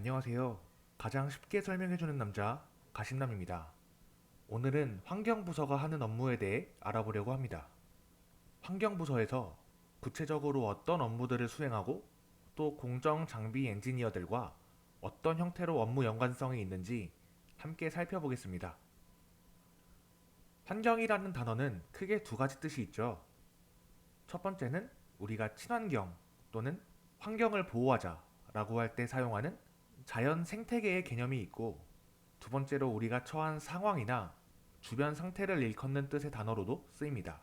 안녕하세요. 가장 쉽게 설명해주는 남자, 가신남입니다. 오늘은 환경부서가 하는 업무에 대해 알아보려고 합니다. 환경부서에서 구체적으로 어떤 업무들을 수행하고 또 공정 장비 엔지니어들과 어떤 형태로 업무 연관성이 있는지 함께 살펴보겠습니다. 환경이라는 단어는 크게 두 가지 뜻이 있죠. 첫 번째는 우리가 친환경 또는 환경을 보호하자 라고 할 때 사용하는 자연 생태계의 개념이 있고, 두 번째로 우리가 처한 상황이나 주변 상태를 일컫는 뜻의 단어로도 쓰입니다.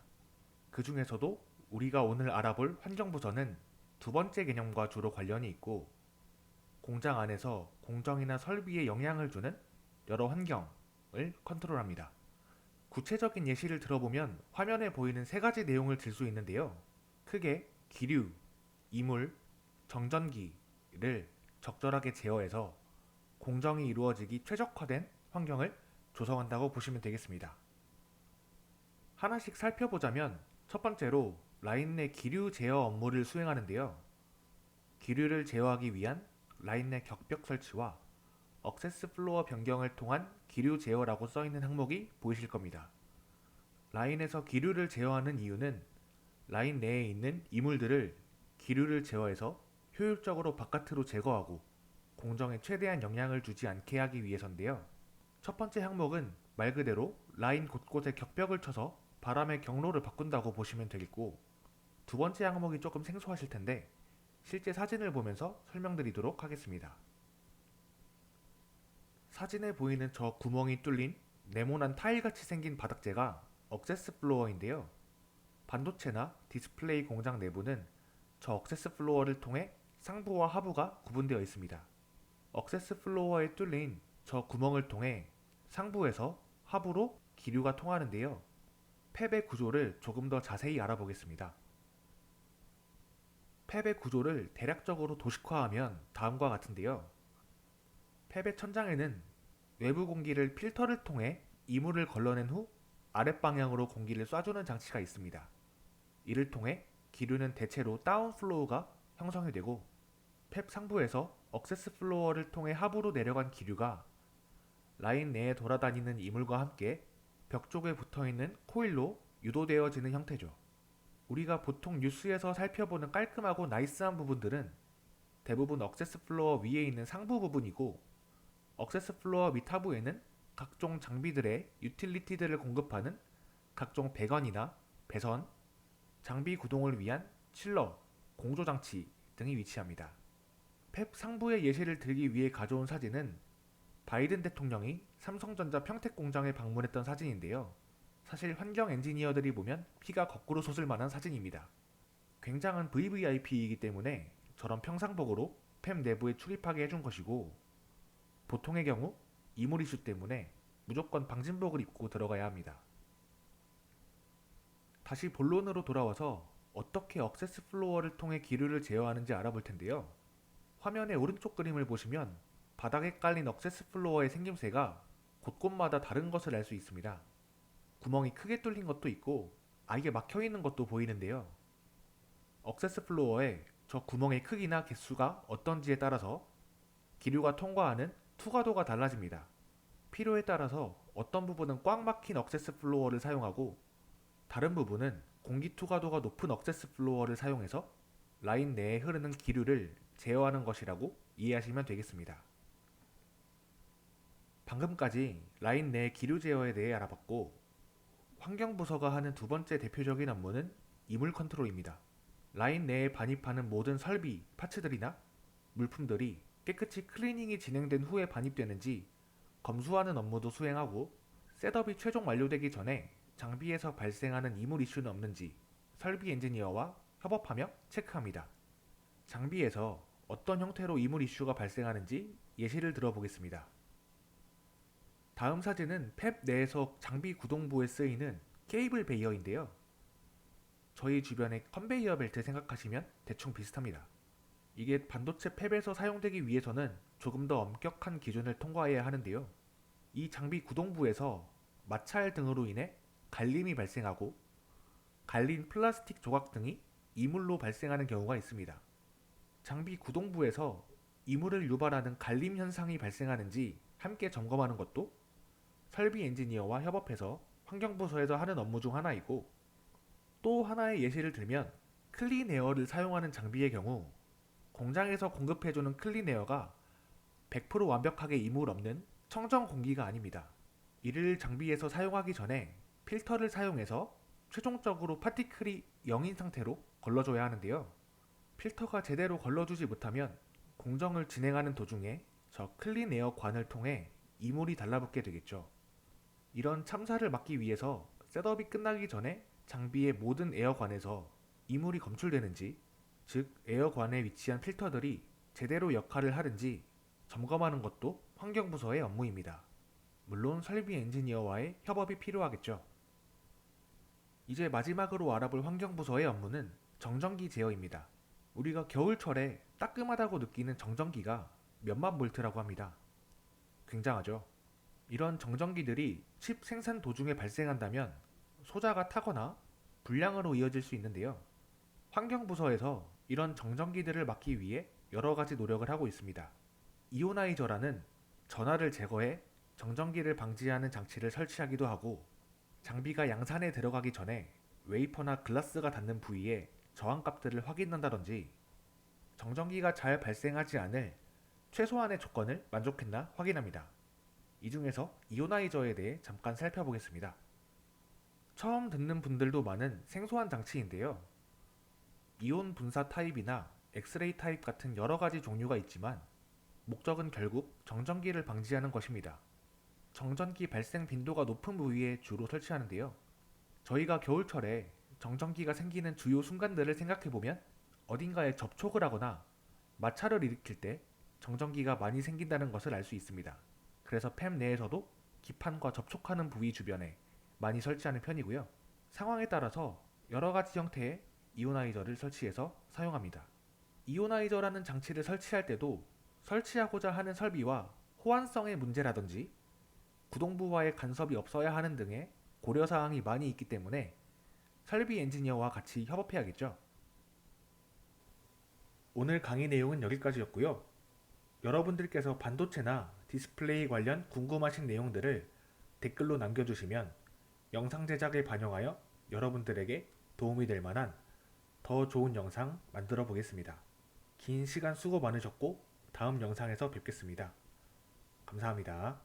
그 중에서도 우리가 오늘 알아볼 환경부서는 두 번째 개념과 주로 관련이 있고, 공장 안에서 공정이나 설비에 영향을 주는 여러 환경을 컨트롤합니다. 구체적인 예시를 들어보면 화면에 보이는 세 가지 내용을 들 수 있는데요. 크게 기류, 이물, 정전기를 적절하게 제어해서 공정이 이루어지기 최적화된 환경을 조성한다고 보시면 되겠습니다. 하나씩 살펴보자면 첫 번째로 라인 내 기류 제어 업무를 수행하는데요. 기류를 제어하기 위한 라인 내 격벽 설치와 억세스 플로어 변경을 통한 기류 제어라고 써있는 항목이 보이실 겁니다. 라인에서 기류를 제어하는 이유는 라인 내에 있는 이물들을 기류를 제어해서 효율적으로 바깥으로 제거하고 공정에 최대한 영향을 주지 않게 하기 위해서인데요. 첫 번째 항목은 말 그대로 라인 곳곳에 격벽을 쳐서 바람의 경로를 바꾼다고 보시면 되겠고, 두 번째 항목이 조금 생소하실 텐데 실제 사진을 보면서 설명드리도록 하겠습니다. 사진에 보이는 저 구멍이 뚫린 네모난 타일같이 생긴 바닥재가 억세스 플로어인데요. 반도체나 디스플레이 공장 내부는 저 억세스 플로어를 통해 상부와 하부가 구분되어 있습니다. 억세스 플로어에 뚫린 저 구멍을 통해 상부에서 하부로 기류가 통하는데요. 팹의 구조를 조금 더 자세히 알아보겠습니다. 팹의 구조를 대략적으로 도식화하면 다음과 같은데요. 팹의 천장에는 외부 공기를 필터를 통해 이물을 걸러낸 후 아랫방향으로 공기를 쏴주는 장치가 있습니다. 이를 통해 기류는 대체로 다운플로우가 형성이 되고, 팹 상부에서 억세스 플로어를 통해 하부로 내려간 기류가 라인 내에 돌아다니는 이물과 함께 벽 쪽에 붙어있는 코일로 유도되어지는 형태죠. 우리가 보통 뉴스에서 살펴보는 깔끔하고 나이스한 부분들은 대부분 억세스 플로어 위에 있는 상부 부분이고, 억세스 플로어 밑 하부에는 각종 장비들의 유틸리티들을 공급하는 각종 배관이나 배선, 장비 구동을 위한 칠러, 공조장치 등이 위치합니다. 팹 상부의 예시를 들기 위해 가져온 사진은 바이든 대통령이 삼성전자 평택 공장에 방문했던 사진인데요. 사실 환경 엔지니어들이 보면 피가 거꾸로 솟을 만한 사진입니다. 굉장한 VVIP이기 때문에 저런 평상복으로 팹 내부에 출입하게 해준 것이고, 보통의 경우 이물 이슈 때문에 무조건 방진복을 입고 들어가야 합니다. 다시 본론으로 돌아와서 어떻게 억세스 플로어를 통해 기류를 제어하는지 알아볼 텐데요. 화면의 오른쪽 그림을 보시면 바닥에 깔린 억세스 플로어의 생김새가 곳곳마다 다른 것을 알 수 있습니다. 구멍이 크게 뚫린 것도 있고 아예 막혀 있는 것도 보이는데요. 억세스 플로어에 저 구멍의 크기나 개수가 어떤지에 따라서 기류가 통과하는 투과도가 달라집니다. 필요에 따라서 어떤 부분은 꽉 막힌 억세스 플로어를 사용하고, 다른 부분은 공기 투과도가 높은 억세스 플로어를 사용해서 라인 내에 흐르는 기류를 제어하는 것이라고 이해하시면 되겠습니다. 방금까지 라인 내 기류 제어에 대해 알아봤고, 환경부서가 하는 두 번째 대표적인 업무는 이물 컨트롤입니다. 라인 내에 반입하는 모든 설비, 파츠들이나 물품들이 깨끗이 클리닝이 진행된 후에 반입되는지 검수하는 업무도 수행하고, 셋업이 최종 완료되기 전에 장비에서 발생하는 이물 이슈는 없는지 설비 엔지니어와 협업하며 체크합니다. 장비에서 어떤 형태로 이물 이슈가 발생하는지 예시를 들어보겠습니다. 다음 사진은 팹 내에서 장비 구동부에 쓰이는 케이블 베이어인데요. 저희 주변의 컨베이어 벨트 생각하시면 대충 비슷합니다. 이게 반도체 팹에서 사용되기 위해서는 조금 더 엄격한 기준을 통과해야 하는데요. 이 장비 구동부에서 마찰 등으로 인해 갈림이 발생하고, 갈린 플라스틱 조각 등이 이물로 발생하는 경우가 있습니다. 장비 구동부에서 이물을 유발하는 갈림 현상이 발생하는지 함께 점검하는 것도 설비 엔지니어와 협업해서 환경부서에서 하는 업무 중 하나이고, 또 하나의 예시를 들면 클린에어를 사용하는 장비의 경우 공장에서 공급해주는 클린에어가 100% 완벽하게 이물 없는 청정 공기가 아닙니다. 이를 장비에서 사용하기 전에 필터를 사용해서 최종적으로 파티클이 0인 상태로 걸러줘야 하는데요. 필터가 제대로 걸러주지 못하면 공정을 진행하는 도중에 저 클린에어 관을 통해 이물이 달라붙게 되겠죠. 이런 참사를 막기 위해서 셋업이 끝나기 전에 장비의 모든 에어관에서 이물이 검출되는지, 즉 에어관에 위치한 필터들이 제대로 역할을 하는지 점검하는 것도 환경부서의 업무입니다. 물론 설비 엔지니어와의 협업이 필요하겠죠. 이제 마지막으로 알아볼 환경부서의 업무는 정전기 제어입니다. 우리가 겨울철에 따끔하다고 느끼는 정전기가 몇만 볼트라고 합니다. 굉장하죠? 이런 정전기들이 칩 생산 도중에 발생한다면 소자가 타거나 불량으로 이어질 수 있는데요. 환경부서에서 이런 정전기들을 막기 위해 여러 가지 노력을 하고 있습니다. 이오나이저라는 전하를 제거해 정전기를 방지하는 장치를 설치하기도 하고, 장비가 양산에 들어가기 전에 웨이퍼나 글라스가 닿는 부위에 저항값들을 확인한다든지, 정전기가 잘 발생하지 않을 최소한의 조건을 만족했나 확인합니다. 이 중에서 이오나이저에 대해 잠깐 살펴보겠습니다. 처음 듣는 분들도 많은 생소한 장치인데요. 이온 분사 타입이나 엑스레이 타입 같은 여러 가지 종류가 있지만 목적은 결국 정전기를 방지하는 것입니다. 정전기 발생 빈도가 높은 부위에 주로 설치하는데요. 저희가 겨울철에 정전기가 생기는 주요 순간들을 생각해보면 어딘가에 접촉을 하거나 마찰을 일으킬 때 정전기가 많이 생긴다는 것을 알 수 있습니다. 그래서 팹 내에서도 기판과 접촉하는 부위 주변에 많이 설치하는 편이고요. 상황에 따라서 여러 가지 형태의 이오나이저를 설치해서 사용합니다. 이오나이저라는 장치를 설치할 때도 설치하고자 하는 설비와 호환성의 문제라든지 구동부와의 간섭이 없어야 하는 등의 고려사항이 많이 있기 때문에 설비 엔지니어와 같이 협업해야겠죠. 오늘 강의 내용은 여기까지였고요. 여러분들께서 반도체나 디스플레이 관련 궁금하신 내용들을 댓글로 남겨주시면 영상 제작에 반영하여 여러분들에게 도움이 될 만한 더 좋은 영상 만들어 보겠습니다. 긴 시간 수고 많으셨고 다음 영상에서 뵙겠습니다. 감사합니다.